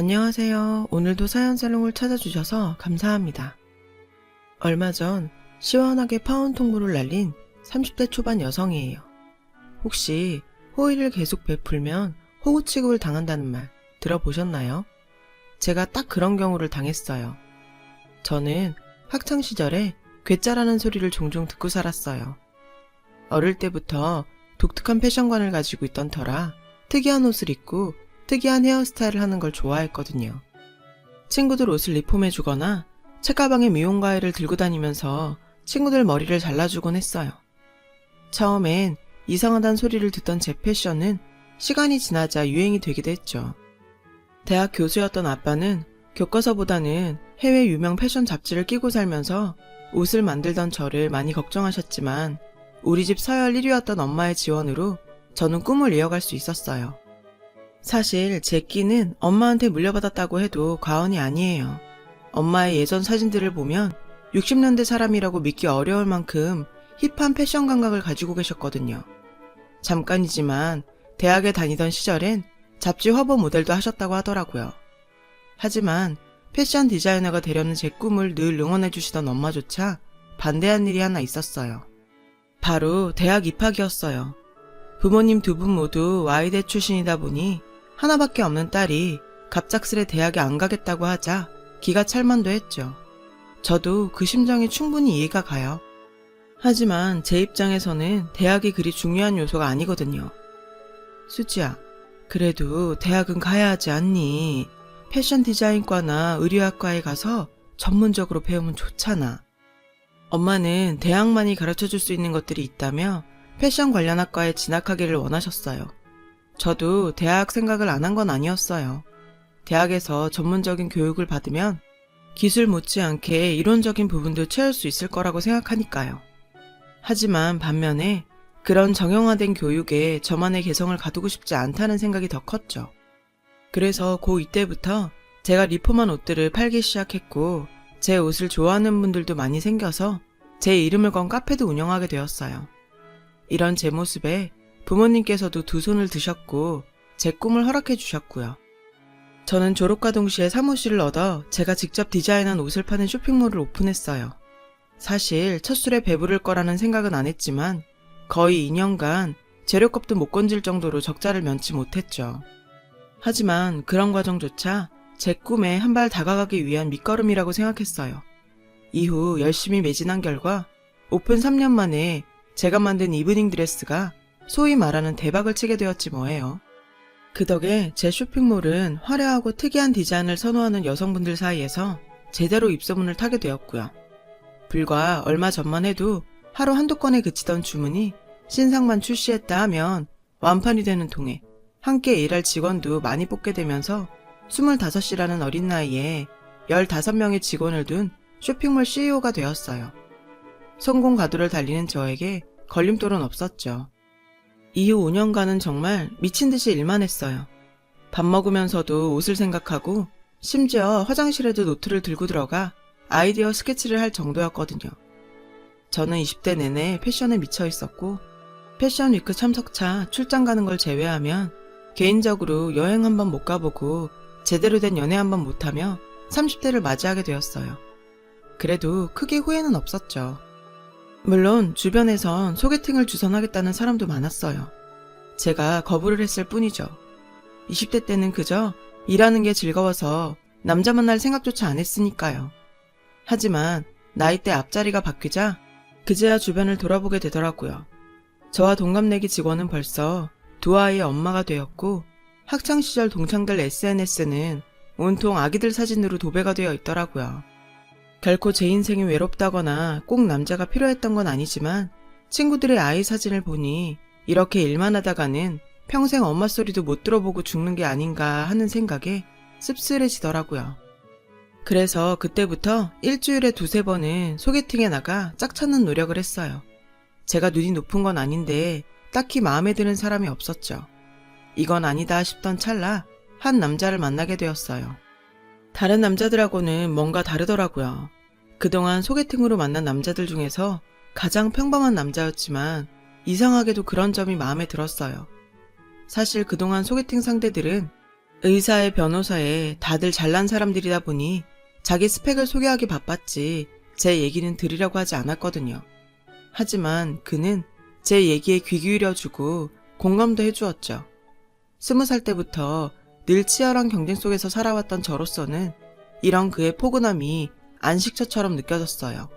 안녕하세요. 오늘도 사연살롱을 찾아주셔서 감사합니다. 얼마 전 시원하게 파운 통보를 날린 30대 초반 여성이에요. 혹시 호의를 계속 베풀면 호구 취급을 당한다는 말 들어보셨나요? 제가 딱 그런 경우를 당했어요. 저는 학창시절에 괴짜라는 소리를 종종 듣고 살았어요. 어릴 때부터 독특한 패션관을 가지고 있던 터라 특이한 옷을 입고 특이한 헤어스타일을 하는 걸 좋아했거든요. 친구들 옷을 리폼해주거나 책가방에 미용가위를 들고 다니면서 친구들 머리를 잘라주곤 했어요. 처음엔 이상하단 소리를 듣던 제 패션은 시간이 지나자 유행이 되기도 했죠. 대학 교수였던 아빠는 교과서보다는 해외 유명 패션 잡지를 끼고 살면서 옷을 만들던 저를 많이 걱정하셨지만 우리 집 서열 1위였던 엄마의 지원으로 저는 꿈을 이어갈 수 있었어요. 사실 제 끼는 엄마한테 물려받았다고 해도 과언이 아니에요. 엄마의 예전 사진들을 보면 60년대 사람이라고 믿기 어려울 만큼 힙한 패션 감각을 가지고 계셨거든요. 잠깐이지만 대학에 다니던 시절엔 잡지 화보 모델도 하셨다고 하더라고요. 하지만 패션 디자이너가 되려는 제 꿈을 늘 응원해 주시던 엄마조차 반대한 일이 하나 있었어요. 바로 대학 입학이었어요. 부모님 두 분 모두 Y대 출신이다 보니 하나밖에 없는 딸이 갑작스레 대학에 안 가겠다고 하자 기가 찰만도 했죠. 저도 그 심정이 충분히 이해가 가요. 하지만 제 입장에서는 대학이 그리 중요한 요소가 아니거든요. 수지야, 그래도 대학은 가야 하지 않니? 패션 디자인과나 의류학과에 가서 전문적으로 배우면 좋잖아. 엄마는 대학만이 가르쳐줄 수 있는 것들이 있다며 패션 관련 학과에 진학하기를 원하셨어요. 저도 대학 생각을 안 한 건 아니었어요. 대학에서 전문적인 교육을 받으면 기술 못지않게 이론적인 부분도 채울 수 있을 거라고 생각하니까요. 하지만 반면에 그런 정형화된 교육에 저만의 개성을 가두고 싶지 않다는 생각이 더 컸죠. 그래서 고2 때부터 제가 리폼한 옷들을 팔기 시작했고 제 옷을 좋아하는 분들도 많이 생겨서 제 이름을 건 카페도 운영하게 되었어요. 이런 제 모습에 부모님께서도 두 손을 드셨고 제 꿈을 허락해 주셨고요. 저는 졸업과 동시에 사무실을 얻어 제가 직접 디자인한 옷을 파는 쇼핑몰을 오픈했어요. 사실 첫 술에 배부를 거라는 생각은 안 했지만 거의 2년간 재료값도 못 건질 정도로 적자를 면치 못했죠. 하지만 그런 과정조차 제 꿈에 한 발 다가가기 위한 밑거름이라고 생각했어요. 이후 열심히 매진한 결과 오픈 3년 만에 제가 만든 이브닝 드레스가 소위 말하는 대박을 치게 되었지 뭐예요. 그 덕에 제 쇼핑몰은 화려하고 특이한 디자인을 선호하는 여성분들 사이에서 제대로 입소문을 타게 되었고요. 불과 얼마 전만 해도 하루 한두 건에 그치던 주문이 신상만 출시했다 하면 완판이 되는 통에 함께 일할 직원도 많이 뽑게 되면서 25이라는 어린 나이에 15명의 직원을 둔 쇼핑몰 CEO가 되었어요. 성공 가도를 달리는 저에게 걸림돌은 없었죠. 이후 5년간은 정말 미친 듯이 일만 했어요. 밥 먹으면서도 옷을 생각하고 심지어 화장실에도 노트를 들고 들어가 아이디어 스케치를 할 정도였거든요. 저는 20대 내내 패션에 미쳐 있었고 패션 위크 참석차 출장 가는 걸 제외하면 개인적으로 여행 한번 못 가보고 제대로 된 연애 한번 못하며 30대를 맞이하게 되었어요. 그래도 크게 후회는 없었죠. 물론 주변에선 소개팅을 주선하겠다는 사람도 많았어요. 제가 거부를 했을 뿐이죠. 20대 때는 그저 일하는 게 즐거워서 남자 만날 생각조차 안 했으니까요. 하지만 나이대 앞자리가 바뀌자 그제야 주변을 돌아보게 되더라고요. 저와 동갑내기 직원은 벌써 두 아이의 엄마가 되었고 학창시절 동창들 SNS는 온통 아기들 사진으로 도배가 되어 있더라고요. 결코 제 인생이 외롭다거나 꼭 남자가 필요했던 건 아니지만 친구들의 아이 사진을 보니 이렇게 일만 하다가는 평생 엄마 소리도 못 들어보고 죽는 게 아닌가 하는 생각에 씁쓸해지더라고요. 그래서 그때부터 일주일에 2-3번은 소개팅에 나가 짝 찾는 노력을 했어요. 제가 눈이 높은 건 아닌데 딱히 마음에 드는 사람이 없었죠. 이건 아니다 싶던 찰나 한 남자를 만나게 되었어요. 다른 남자들하고는 뭔가 다르더라고요. 그동안 소개팅으로 만난 남자들 중에서 가장 평범한 남자였지만 이상하게도 그런 점이 마음에 들었어요. 사실 그동안 소개팅 상대들은 의사에 변호사에 다들 잘난 사람들이다 보니 자기 스펙을 소개하기 바빴지 제 얘기는 들으려고 하지 않았거든요. 하지만 그는 제 얘기에 귀 기울여주고 공감도 해주었죠. 20살 때부터 늘 치열한 경쟁 속에서 살아왔던 저로서는 이런 그의 포근함이 안식처처럼 느껴졌어요.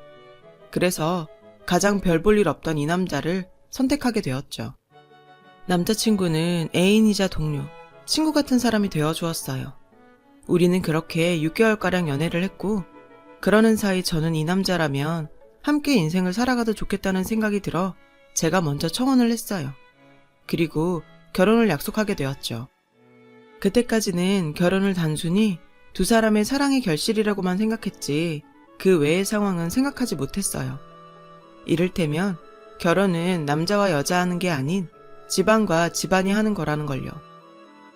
그래서 가장 별 볼 일 없던 이 남자를 선택하게 되었죠. 남자친구는 애인이자 동료, 친구 같은 사람이 되어주었어요. 우리는 그렇게 6개월가량 연애를 했고, 그러는 사이 저는 이 남자라면 함께 인생을 살아가도 좋겠다는 생각이 들어 제가 먼저 청혼을 했어요. 그리고 결혼을 약속하게 되었죠. 그때까지는 결혼을 단순히 두 사람의 사랑의 결실이라고만 생각했지 그 외의 상황은 생각하지 못했어요. 이를테면 결혼은 남자와 여자 하는 게 아닌 집안과 집안이 하는 거라는 걸요.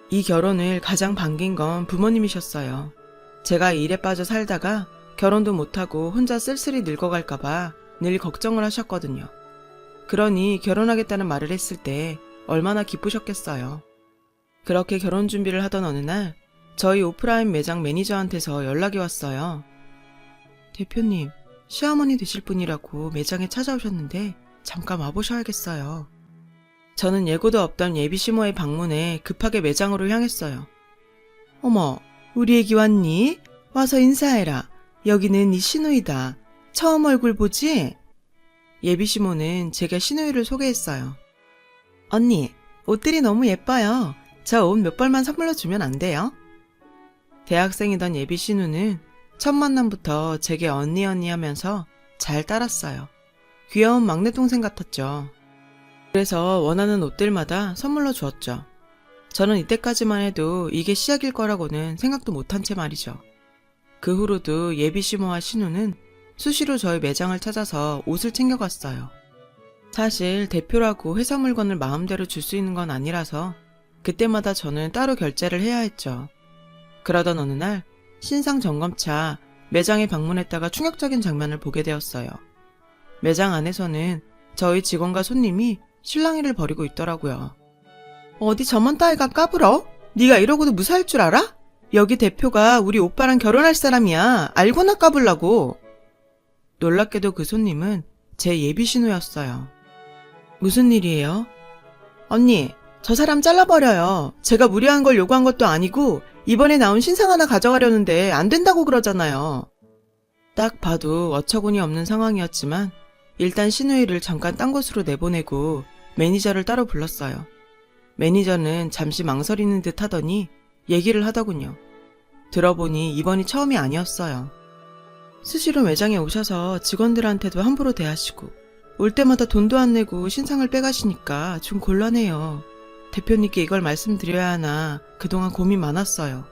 이 결혼을 가장 반긴 건 부모님이셨어요. 제가 일에 빠져 살다가 결혼도 못하고 혼자 쓸쓸히 늙어갈까봐 늘 걱정을 하셨거든요. 그러니 결혼하겠다는 말을 했을 때 얼마나 기쁘셨겠어요. 그렇게 결혼 준비를 하던 어느 날 저희 오프라인 매장 매니저한테서 연락이 왔어요. 대표님, 시어머니 되실 분이라고 매장에 찾아오셨는데 잠깐 와보셔야겠어요. 저는 예고도 없던 예비 시모의 방문에 급하게 매장으로 향했어요. 어머, 우리 애기 왔니? 와서 인사해라. 여기는 네 시누이다. 처음 얼굴 보지? 예비 시모는 제가 시누이를 소개했어요. 언니, 옷들이 너무 예뻐요. 저 옷 몇 벌만 선물로 주면 안 돼요? 대학생이던 예비 시누는 첫 만남부터 제게 언니 하면서 잘 따랐어요. 귀여운 막내 동생 같았죠. 그래서 원하는 옷들마다 선물로 주었죠. 저는 이때까지만 해도 이게 시작일 거라고는 생각도 못한 채 말이죠. 그 후로도 예비 시모와 신우는 수시로 저희 매장을 찾아서 옷을 챙겨갔어요. 사실 대표라고 회사 물건을 마음대로 줄 수 있는 건 아니라서 그때마다 저는 따로 결제를 해야 했죠. 그러던 어느 날 신상 점검차 매장에 방문했다가 충격적인 장면을 보게 되었어요. 매장 안에서는 저희 직원과 손님이 실랑이를 벌이고 있더라고요. 어디 저먼 따위가 까불어? 네가 이러고도 무사할 줄 알아? 여기 대표가 우리 오빠랑 결혼할 사람이야. 알고나 까불라고. 놀랍게도 그 손님은 제 예비 신우였어요. 무슨 일이에요? 언니, 저 사람 잘라버려요. 제가 무리한 걸 요구한 것도 아니고 이번에 나온 신상 하나 가져가려는데 안 된다고 그러잖아요. 딱 봐도 어처구니 없는 상황이었지만 일단 신우이를 잠깐 딴 곳으로 내보내고 매니저를 따로 불렀어요. 매니저는 잠시 망설이는 듯 하더니 얘기를 하더군요. 들어보니 이번이 처음이 아니었어요. 수시로 매장에 오셔서 직원들한테도 함부로 대하시고 올 때마다 돈도 안 내고 신상을 빼가시니까 좀 곤란해요. 대표님께 이걸 말씀드려야 하나 그동안 고민 많았어요.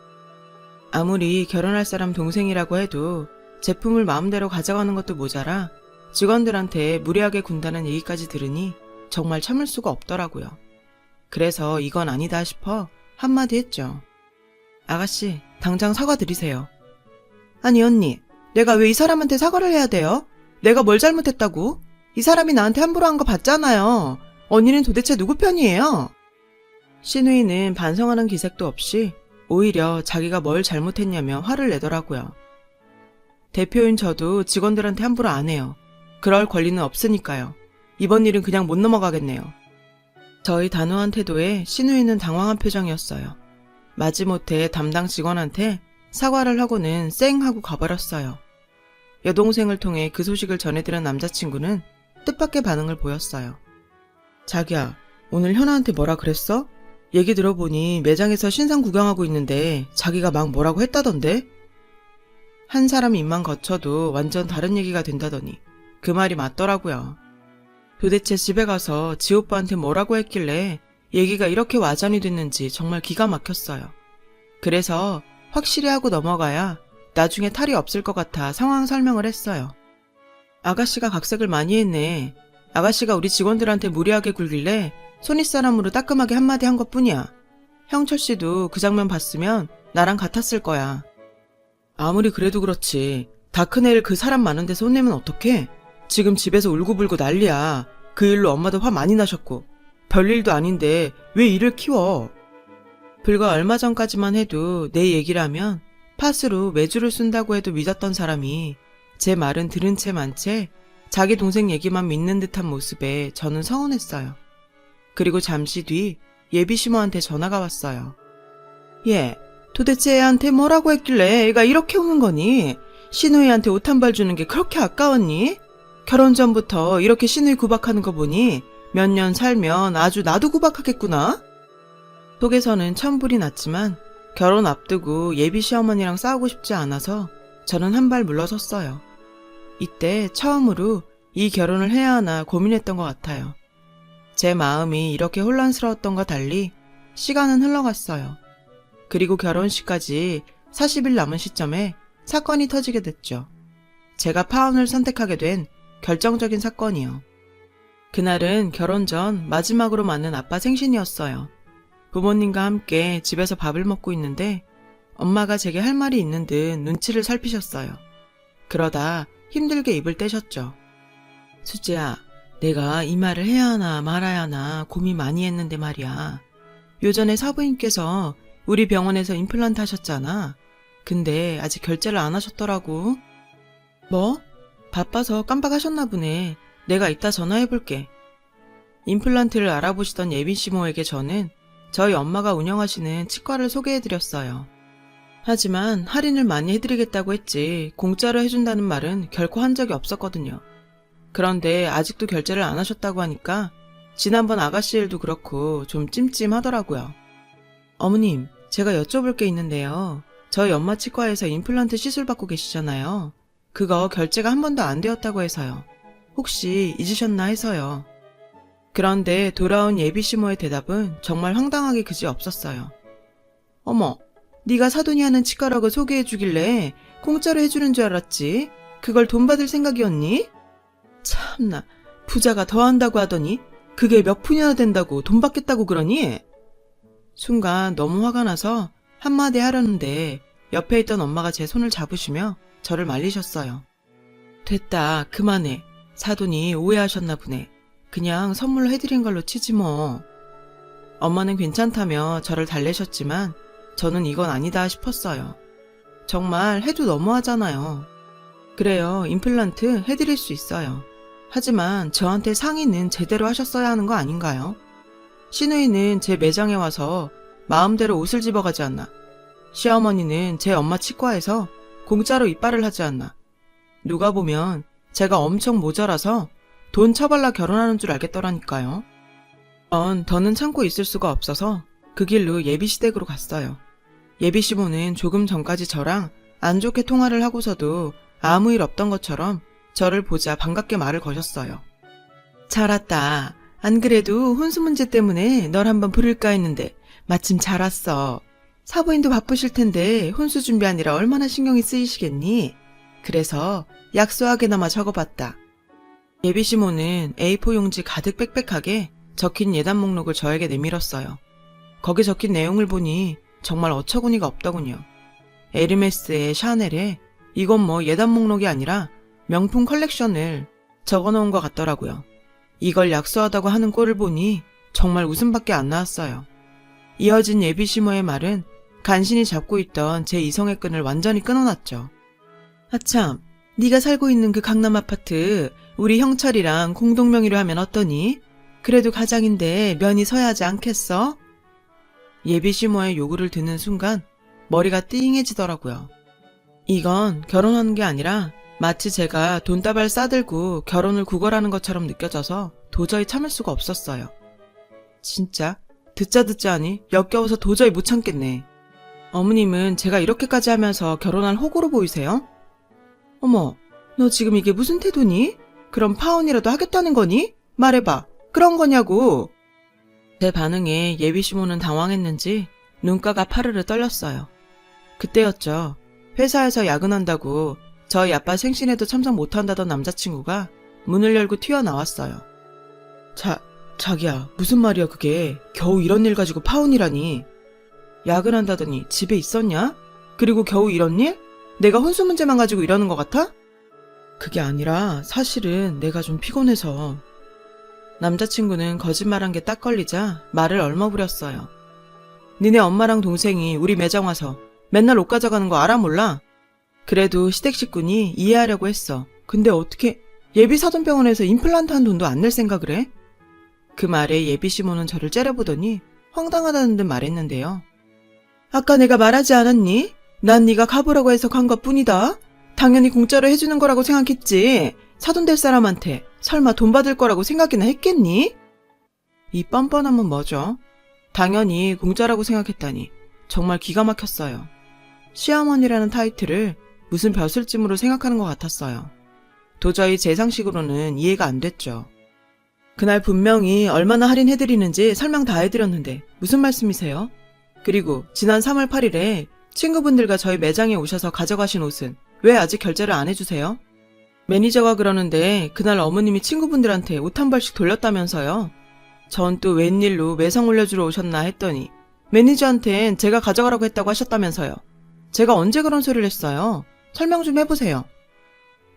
아무리 결혼할 사람 동생이라고 해도 제품을 마음대로 가져가는 것도 모자라 직원들한테 무리하게 군다는 얘기까지 들으니 정말 참을 수가 없더라고요. 그래서 이건 아니다 싶어 한마디 했죠. 아가씨, 당장 사과드리세요. 아니 언니, 내가 왜 이 사람한테 사과를 해야 돼요? 내가 뭘 잘못했다고? 이 사람이 나한테 함부로 한 거 봤잖아요. 언니는 도대체 누구 편이에요? 신우이는 반성하는 기색도 없이 오히려 자기가 뭘 잘못했냐며 화를 내더라고요. 대표인 저도 직원들한테 함부로 안 해요. 그럴 권리는 없으니까요. 이번 일은 그냥 못 넘어가겠네요. 저희 단호한 태도에 신우이는 당황한 표정이었어요. 마지못해 담당 직원한테 사과를 하고는 쌩 하고 가버렸어요. 여동생을 통해 그 소식을 전해들은 남자친구는 뜻밖의 반응을 보였어요. 자기야, 오늘 현아한테 뭐라 그랬어? 얘기 들어보니 매장에서 신상 구경하고 있는데 자기가 막 뭐라고 했다던데? 한 사람 입만 거쳐도 완전 다른 얘기가 된다더니 그 말이 맞더라고요. 도대체 집에 가서 지 오빠한테 뭐라고 했길래 얘기가 이렇게 와전이 됐는지 정말 기가 막혔어요. 그래서 확실히 하고 넘어가야 나중에 탈이 없을 것 같아 상황 설명을 했어요. 아가씨가 각색을 많이 했네. 아가씨가 우리 직원들한테 무리하게 굴길래 손윗사람으로 따끔하게 한마디 한 것뿐이야. 형철씨도 그 장면 봤으면 나랑 같았을 거야. 아무리 그래도 그렇지. 다 큰 애를 그 사람 많은 데서 혼내면 어떡해? 지금 집에서 울고불고 난리야. 그 일로 엄마도 화 많이 나셨고. 별일도 아닌데 왜 일을 키워? 불과 얼마 전까지만 해도 내 얘기라면 팥으로 외주를 쓴다고 해도 믿었던 사람이 제 말은 들은 채 만 채 자기 동생 얘기만 믿는 듯한 모습에 저는 서운했어요. 그리고 잠시 뒤 예비 시모한테 전화가 왔어요. 얘, 도대체 애한테 뭐라고 했길래 애가 이렇게 우는 거니? 신우이한테 옷 한 벌 주는 게 그렇게 아까웠니? 결혼 전부터 이렇게 신우이 구박하는 거 보니 몇 년 살면 아주 나도 구박하겠구나? 속에서는 천불이 났지만 결혼 앞두고 예비 시어머니랑 싸우고 싶지 않아서 저는 한 발 물러섰어요. 이때 처음으로 이 결혼을 해야 하나 고민했던 것 같아요. 제 마음이 이렇게 혼란스러웠던과 달리 시간은 흘러갔어요. 그리고 결혼식까지 40일 남은 시점에 사건이 터지게 됐죠. 제가 파혼을 선택하게 된 결정적인 사건이요. 그날은 결혼 전 마지막으로 맞는 아빠 생신이었어요. 부모님과 함께 집에서 밥을 먹고 있는데 엄마가 제게 할 말이 있는 듯 눈치를 살피셨어요. 그러다 힘들게 입을 떼셨죠. 수지야, 내가 이 말을 해야 하나 말아야 하나 고민 많이 했는데 말이야. 요전에 사부인께서 우리 병원에서 임플란트 하셨잖아. 근데 아직 결제를 안 하셨더라고. 뭐? 바빠서 깜빡하셨나 보네. 내가 이따 전화해볼게. 임플란트를 알아보시던 예빈시모에게 저는 저희 엄마가 운영하시는 치과를 소개해드렸어요. 하지만 할인을 많이 해드리겠다고 했지 공짜로 해준다는 말은 결코 한 적이 없었거든요. 그런데 아직도 결제를 안 하셨다고 하니까 지난번 아가씨 일도 그렇고 좀 찜찜하더라고요. 어머님, 제가 여쭤볼 게 있는데요. 저희 엄마 치과에서 임플란트 시술 받고 계시잖아요. 그거 결제가 한 번도 안 되었다고 해서요. 혹시 잊으셨나 해서요. 그런데 돌아온 예비시모의 대답은 정말 황당하게 그지 없었어요. 어머, 네가 사돈이 하는 치과라고 소개해주길래 공짜로 해주는 줄 알았지. 그걸 돈 받을 생각이었니? 참나, 부자가 더 한다고 하더니 그게 몇 푼이나 된다고 돈 받겠다고 그러니? 순간 너무 화가 나서 한마디 하려는데 옆에 있던 엄마가 제 손을 잡으시며 저를 말리셨어요. 됐다, 그만해. 사돈이 오해하셨나 보네. 그냥 선물로 해드린 걸로 치지 뭐. 엄마는 괜찮다며 저를 달래셨지만 저는 이건 아니다 싶었어요. 정말 해도 너무하잖아요. 그래요, 임플란트 해드릴 수 있어요. 하지만 저한테 상의는 제대로 하셨어야 하는 거 아닌가요? 시누이는 제 매장에 와서 마음대로 옷을 집어가지 않나. 시어머니는 제 엄마 치과에서 공짜로 이빨을 하지 않나. 누가 보면 제가 엄청 모자라서 돈 처발라 결혼하는 줄 알겠더라니까요. 더는 참고 있을 수가 없어서 그 길로 예비시댁으로 갔어요. 예비시모는 조금 전까지 저랑 안 좋게 통화를 하고서도 아무 일 없던 것처럼 저를 보자 반갑게 말을 거셨어요. 잘 왔다. 안 그래도 혼수 문제 때문에 널 한번 부를까 했는데 마침 잘 왔어. 사부인도 바쁘실 텐데 혼수 준비하느라 얼마나 신경이 쓰이시겠니? 그래서 약소하게나마 적어봤다. 예비시모는 A4 용지 가득 빽빽하게 적힌 예단 목록을 저에게 내밀었어요. 거기 적힌 내용을 보니 정말 어처구니가 없더군요. 에르메스에 샤넬에 이건 뭐 예단 목록이 아니라 명품 컬렉션을 적어놓은 것 같더라고요. 이걸 약소하다고 하는 꼴을 보니 정말 웃음밖에 안 나왔어요. 이어진 예비시모의 말은 간신히 잡고 있던 제 이성의 끈을 완전히 끊어놨죠. 아참, 네가 살고 있는 그 강남 아파트 우리 형철이랑 공동명의로 하면 어떠니? 그래도 가장인데 면이 서야 하지 않겠어? 예비시모의 요구를 듣는 순간 머리가 띵해지더라고요. 이건 결혼하는 게 아니라 마치 제가 돈다발 싸들고 결혼을 구걸하는 것처럼 느껴져서 도저히 참을 수가 없었어요. 진짜 듣자 하니 역겨워서 도저히 못 참겠네. 어머님은 제가 이렇게까지 하면서 결혼할 호구로 보이세요? 어머, 너 지금 이게 무슨 태도니? 그럼 파혼이라도 하겠다는 거니? 말해봐. 그런 거냐고. 제 반응에 예비시모는 당황했는지 눈가가 파르르 떨렸어요. 그때였죠. 회사에서 야근한다고 저희 아빠 생신에도 참석 못한다던 남자친구가 문을 열고 튀어나왔어요. 자기야, 무슨 말이야 그게. 겨우 이런 일 가지고 파혼이라니. 야근한다더니 집에 있었냐? 그리고 겨우 이런 일? 내가 혼수 문제만 가지고 이러는 것 같아? 그게 아니라 사실은 내가 좀 피곤해서. 남자친구는 거짓말한 게 딱 걸리자 말을 얼머부렸어요. 니네 엄마랑 동생이 우리 매장 와서 맨날 옷 가져가는 거 알아 몰라? 그래도 시댁 식구니 이해하려고 했어. 근데 어떻게 예비사돈병원에서 임플란트 한 돈도 안 낼 생각을 해? 그 말에 예비 시모는 저를 째려보더니 황당하다는 듯 말했는데요. 아까 내가 말하지 않았니? 난 네가 가보라고 해서 간 것뿐이다. 당연히 공짜로 해주는 거라고 생각했지. 사돈 될 사람한테 설마 돈 받을 거라고 생각이나 했겠니? 이 뻔뻔함은 뭐죠? 당연히 공짜라고 생각했다니 정말 기가 막혔어요. 시어머니라는 타이틀을 무슨 벼슬짐으로 생각하는 것 같았어요. 도저히 제 상식으로는 이해가 안 됐죠. 그날 분명히 얼마나 할인해드리는지 설명 다 해드렸는데 무슨 말씀이세요? 그리고 지난 3월 8일에 친구분들과 저희 매장에 오셔서 가져가신 옷은 왜 아직 결제를 안 해주세요? 매니저가 그러는데 그날 어머님이 친구분들한테 옷 한 벌씩 돌렸다면서요. 전 또 웬일로 매상 올려주러 오셨나 했더니 매니저한텐 제가 가져가라고 했다고 하셨다면서요. 제가 언제 그런 소리를 했어요? 설명 좀 해보세요.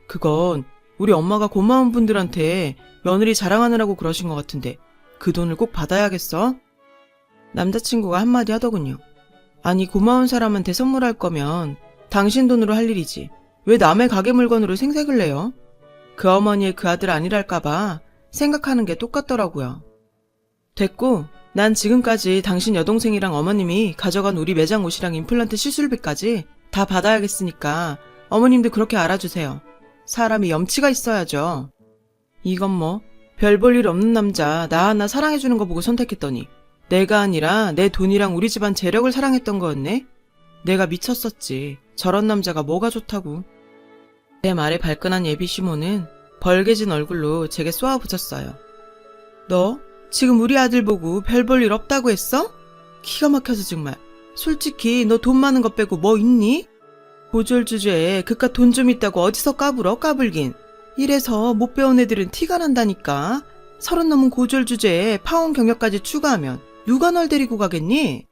그건 우리 엄마가 고마운 분들한테 며느리 자랑하느라고 그러신 것 같은데 그 돈을 꼭 받아야겠어? 남자친구가 한마디 하더군요. 아니 고마운 사람한테 선물할 거면 당신 돈으로 할 일이지 왜 남의 가게 물건으로 생색을 내요? 그 어머니의 그 아들 아니랄까봐 생각하는 게 똑같더라고요. 됐고 난 지금까지 당신 여동생이랑 어머님이 가져간 우리 매장 옷이랑 임플란트 시술비까지 다 받아야겠으니까 어머님도 그렇게 알아주세요. 사람이 염치가 있어야죠. 이건 뭐 별 볼 일 없는 남자 나 하나 사랑해주는 거 보고 선택했더니 내가 아니라 내 돈이랑 우리 집안 재력을 사랑했던 거였네? 내가 미쳤었지. 저런 남자가 뭐가 좋다고. 내 말에 발끈한 예비 시모는 벌개진 얼굴로 제게 쏘아붙였어요. 너 지금 우리 아들 보고 별 볼 일 없다고 했어? 기가 막혀서 정말. 솔직히 너 돈 많은 거 빼고 뭐 있니? 고졸 주제에 그깟 돈 좀 있다고 어디서 까불어 까불긴. 이래서 못 배운 애들은 티가 난다니까. 30 넘은 고졸 주제에 파혼 경력까지 추가하면 누가 널 데리고 가겠니?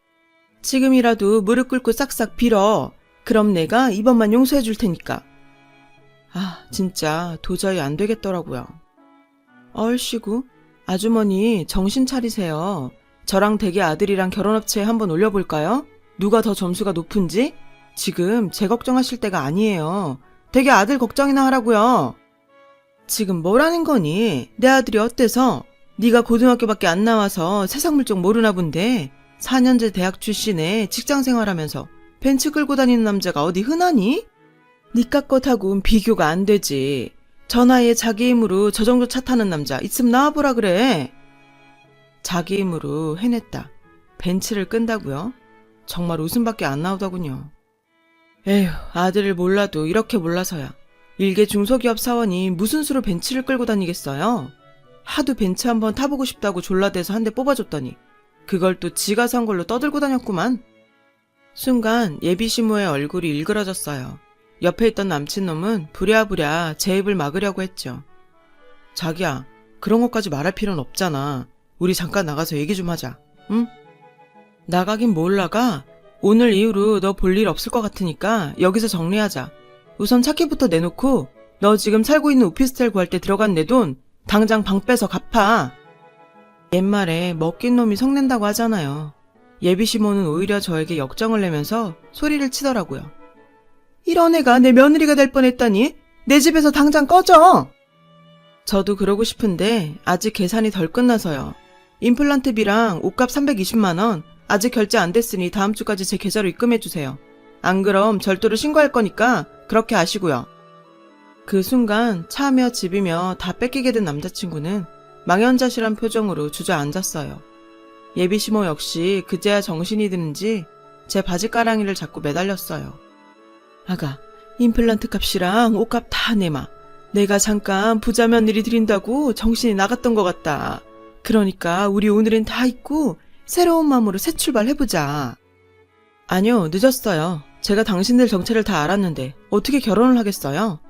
지금이라도 무릎 꿇고 싹싹 빌어. 그럼 내가 이번만 용서해 줄 테니까. 아, 진짜 도저히 안 되겠더라고요. 얼씨구, 아주머니 정신 차리세요. 저랑 댁의 아들이랑 결혼업체에 한번 올려볼까요? 누가 더 점수가 높은지? 지금 제 걱정하실 때가 아니에요. 댁의 아들 걱정이나 하라고요. 지금 뭐라는 거니? 내 아들이 어때서? 네가 고등학교밖에 안 나와서 세상 물정 모르나 본데 4년제 대학 출신에 직장 생활하면서 벤츠 끌고 다니는 남자가 어디 흔하니? 니까 것하고는 비교가 안 되지. 저 나이에 자기 힘으로 저 정도 차 타는 남자 있으면 나와보라 그래. 자기 힘으로 해냈다. 벤츠를 끈다고요? 정말 웃음밖에 안 나오더군요. 에휴, 아들을 몰라도 이렇게 몰라서야. 일개 중소기업 사원이 무슨 수로 벤츠를 끌고 다니겠어요? 하도 벤츠 한번 타보고 싶다고 졸라대서 한 대 뽑아줬더니 그걸 또 지가 산 걸로 떠들고 다녔구만. 순간 예비 시모의 얼굴이 일그러졌어요. 옆에 있던 남친놈은 부랴부랴 제 입을 막으려고 했죠. 자기야, 그런 것까지 말할 필요는 없잖아. 우리 잠깐 나가서 얘기 좀 하자. 응? 나가긴 뭘 나가? 오늘 이후로 너 볼 일 없을 것 같으니까 여기서 정리하자. 우선 차키부터 내놓고 너 지금 살고 있는 오피스텔 구할 때 들어간 내 돈 당장 방 빼서 갚아. 옛말에 먹긴 놈이 성낸다고 하잖아요. 예비 시모는 오히려 저에게 역정을 내면서 소리를 치더라고요. 이런 애가 내 며느리가 될 뻔했다니 내 집에서 당장 꺼져. 저도 그러고 싶은데 아직 계산이 덜 끝나서요. 임플란트비랑 옷값 320만 원 아직 결제 안 됐으니 다음 주까지 제 계좌로 입금해주세요. 안 그럼 절도로 신고할 거니까 그렇게 아시고요. 그 순간 차며 집이며 다 뺏기게 된 남자친구는 망연자실한 표정으로 주저앉았어요. 예비 시모 역시 그제야 정신이 드는지 제 바지가랑이를 잡고 매달렸어요. 아가, 임플란트 값이랑 옷값 다 내마. 내가 잠깐 부자 며느리 드린다고 정신이 나갔던 것 같다. 그러니까 우리 오늘은 다 잊고 새로운 마음으로 새 출발해보자. 아니요, 늦었어요. 제가 당신들 정체를 다 알았는데 어떻게 결혼을 하겠어요?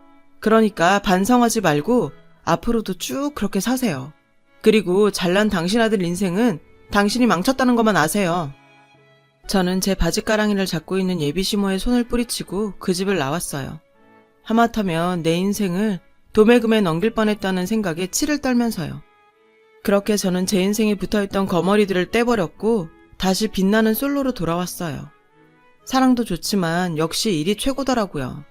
그러니까 반성하지 말고 앞으로도 쭉 그렇게 사세요. 그리고 잘난 당신 아들 인생은 당신이 망쳤다는 것만 아세요. 저는 제 바지가랑이를 잡고 있는 예비 시모의 손을 뿌리치고 그 집을 나왔어요. 하마터면 내 인생을 도매금에 넘길 뻔했다는 생각에 치를 떨면서요. 그렇게 저는 제 인생에 붙어있던 거머리들을 떼버렸고 다시 빛나는 솔로로 돌아왔어요. 사랑도 좋지만 역시 일이 최고더라고요.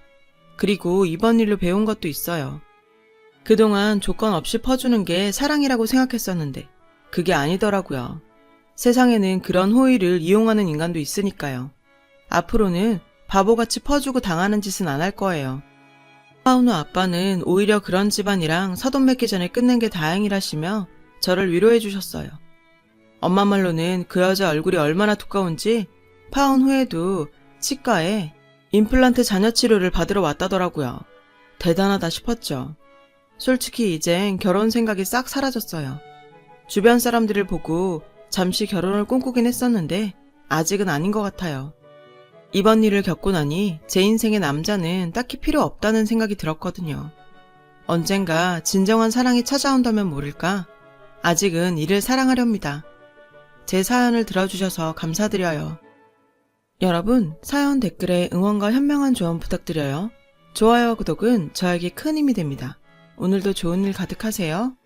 그리고 이번 일로 배운 것도 있어요. 그동안 조건 없이 퍼주는 게 사랑이라고 생각했었는데 그게 아니더라고요. 세상에는 그런 호의를 이용하는 인간도 있으니까요. 앞으로는 바보같이 퍼주고 당하는 짓은 안 할 거예요. 파운우 아빠는 오히려 그런 집안이랑 사돈 맺기 전에 끝낸 게 다행이라시며 저를 위로해 주셨어요. 엄마 말로는 그 여자 얼굴이 얼마나 두꺼운지 파혼 후에도 치과에 임플란트 잔여 치료를 받으러 왔다더라고요. 대단하다 싶었죠. 솔직히 이젠 결혼 생각이 싹 사라졌어요. 주변 사람들을 보고 잠시 결혼을 꿈꾸긴 했었는데 아직은 아닌 것 같아요. 이번 일을 겪고 나니 제 인생의 남자는 딱히 필요 없다는 생각이 들었거든요. 언젠가 진정한 사랑이 찾아온다면 모를까 아직은 이를 사랑하렵니다. 제 사연을 들어주셔서 감사드려요. 여러분, 사연 댓글에 응원과 현명한 조언 부탁드려요. 좋아요와 구독은 저에게 큰 힘이 됩니다. 오늘도 좋은 일 가득하세요.